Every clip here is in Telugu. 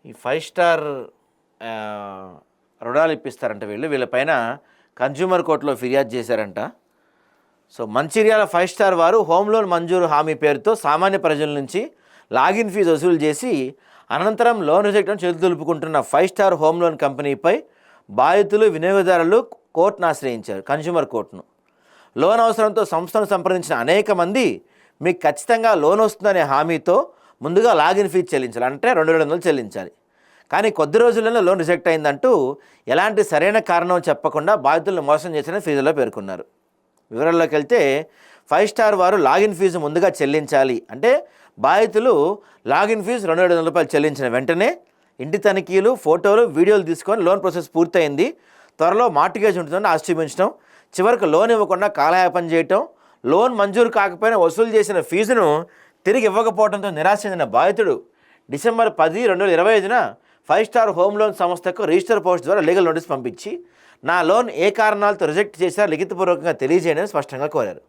ఈ 5 స్టార్ ఆహ్, రుణాలు ఇప్పిస్తారంట వీళ్ళపైన కన్జ్యూమర్ కోర్టులో ఫిర్యాదు చేశారంట. సో మంచిర్యాల 5 స్టార్ వారు హోమ్ లోన్ మంజూరు హామీ పేరుతో సామాన్య ప్రజల నుంచి లాగిన్ ఫీజు వసూలు చేసి అనంతరం లోన్ రిజెక్ట్ అని చేతులు దులుపుకుంటున్న 5 స్టార్ హోమ్ లోన్ కంపెనీపై బాధితులు వినియోగదారులు కోర్టును ఆశ్రయించారు, కన్జ్యూమర్ కోర్టును. లోన్ అవసరంతో సంస్థను సంప్రదించిన అనేక మంది మీకు ఖచ్చితంగా లోన్ వస్తుందనే హామీతో ముందుగా లాగిన్ ఫీజు చెల్లించాలి, అంటే 2,200 చెల్లించాలి. కానీ కొద్ది రోజుల్లోనే లోన్ రిజెక్ట్ అయిందంటూ ఎలాంటి సరైన కారణం చెప్పకుండా బాధితులను మోసం చేసిన ఫీజులో పేర్కొన్నారు. వివరాల్లోకి వెళ్తే 5 స్టార్ వారు లాగిన్ ఫీజు ముందుగా చెల్లించాలి, అంటే బాధితులు లాగిన్ ఫీజు 2,700 రూపాయలు చెల్లించిన వెంటనే ఇంటి తనిఖీలు, ఫోటోలు, వీడియోలు తీసుకొని లోన్ ప్రాసెస్ పూర్తయింది, త్వరలో మార్టిగేజ్ ఉంటుందని ఆశ చూపించడం, చివరికి లోన్ ఇవ్వకుండా కాలయాపన చేయటం, లోన్ మంజూరు కాకపోయినా వసూలు చేసిన ఫీజును తిరిగి ఇవ్వకపోవడంతో నిరాశ చెందిన బాధితుడు డిసెంబర్ 10, 2025న 5 స్టార్ హోమ్ లోన్ సంస్థకు రిజిస్టర్ పోస్ట్ ద్వారా లీగల్ నోటీస్ పంపించి నా లోన్ ఏ కారణాలతో రిజెక్ట్ చేశారో లిఖితపూర్వకంగా తెలియజేయడం స్పష్టంగా కోరారు.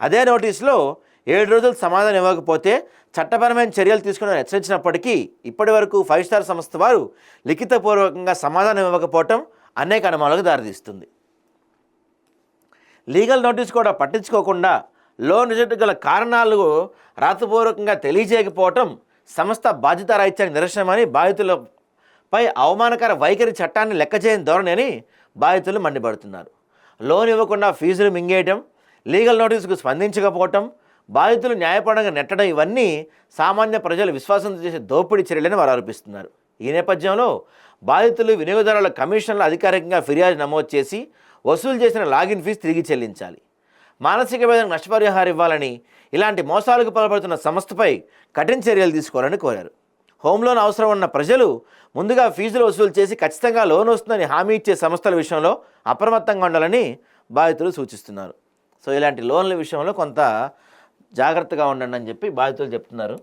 అదే నోటీసులో 7 రోజులు సమాధానం ఇవ్వకపోతే చట్టపరమైన చర్యలు తీసుకుని హెచ్చరించినప్పటికీ ఇప్పటి వరకు 5 స్టార్ సంస్థ వారు లిఖితపూర్వకంగా సమాధానం ఇవ్వకపోవటం అనేక అనుమానాలకు దారితీస్తుంది. లీగల్ నోటీస్ కూడా పట్టించుకోకుండా లోన్ రిజెక్ట్ గల కారణాలు రాతపూర్వకంగా తెలియజేయకపోవటం సంస్థ బాధ్యతారాహిత్యానికి నిరసనమని, బాధితులపై అవమానకర వైఖరి చట్టాన్ని లెక్క చేయని ధోరణి అని బాధితులు మండిపడుతున్నారు. లోన్ ఇవ్వకుండా ఫీజులు మింగేయటం, లీగల్ నోటీసుకు స్పందించకపోవటం, బాధితులు న్యాయపరంగా నెట్టడం ఇవన్నీ సామాన్య ప్రజలు విశ్వాసంతో చేసే దోపిడీ చర్యలని వారు ఆరోపిస్తున్నారు. ఈ నేపథ్యంలో బాధితులు వినియోగదారుల కమిషన్లు అధికారికంగా ఫిర్యాదు నమోదు చేసి వసూలు చేసిన లాగిన్ ఫీజు తిరిగి చెల్లించాలి, మానసిక వేదనకు నష్టపరిహారం ఇవ్వాలని, ఇలాంటి మోసాలకు పాల్పడుతున్న సంస్థపై కఠిన చర్యలు తీసుకోవాలని కోరారు. హోమ్ లోన్ అవసరం ఉన్న ప్రజలు ముందుగా ఫీజులు వసూలు చేసి ఖచ్చితంగా లోన్ వస్తుందని హామీ ఇచ్చే సంస్థల విషయంలో అప్రమత్తంగా ఉండాలని బాధితులు సూచిస్తున్నారు. సో ఇలాంటి లోన్ల విషయంలో కొంత జాగ్రత్తగా ఉండండి అని చెప్పి బాధితులు చెప్తున్నారు.